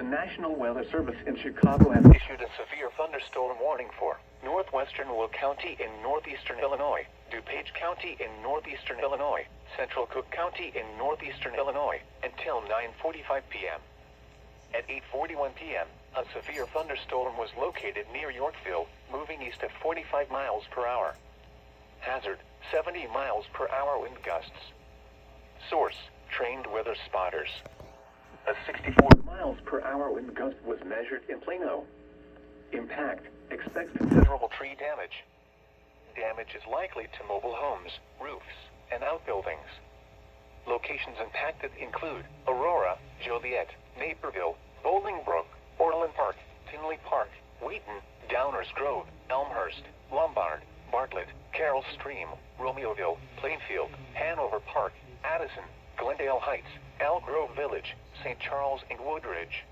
The National Weather Service in Chicago has issued a severe thunderstorm warning for northwestern Will County in northeastern Illinois, DuPage County in northeastern Illinois, Central Cook County in northeastern Illinois, until 9:45 p.m. At 8:41 p.m., a severe thunderstorm was located near Yorkville, moving east at 45 miles per hour. Hazard, 70 miles per hour wind gusts. Source, trained weather spotters. A 64 miles per hour wind gust was measured in Plano. Impact, expects considerable tree damage. Damage is likely to mobile homes, roofs, and outbuildings. Locations impacted include Aurora, Joliet, Naperville, Bolingbrook, Orland Park, Tinley Park, Wheaton, Downers Grove, Elmhurst, Lombard, Bartlett, Carroll Stream, Romeoville, Plainfield, Hanover Park, Addison, Glendale Heights, Elk Grove Village, St. Charles, and Woodridge.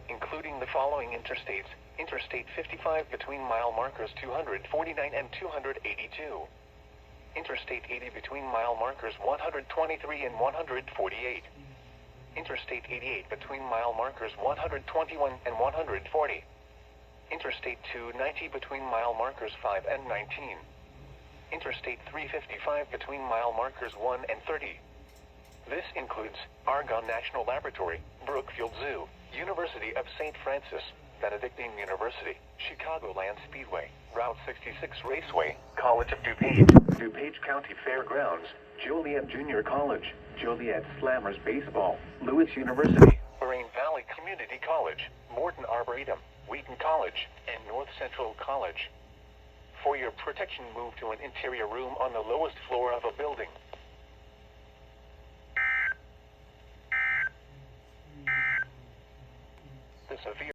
Including the following interstates: Interstate 55 between mile markers 249 and 282. Interstate 80 between mile markers 123 and 148. Interstate 88 between mile markers 121 and 140. Interstate 290 between mile markers 5 and 19. Interstate 355 between mile markers 1 and 30. This includes Argonne National Laboratory, Brookfield Zoo, University of St. Francis, Benedictine University, Chicagoland Speedway, Route 66 Raceway, College of DuPage, DuPage County Fairgrounds, Joliet Junior College, Joliet Slammers Baseball, Lewis University, Moraine Valley Community College, Morton Arboretum, Wheaton College, and North Central College. For your protection, move to an interior room on the lowest floor of a building. The severe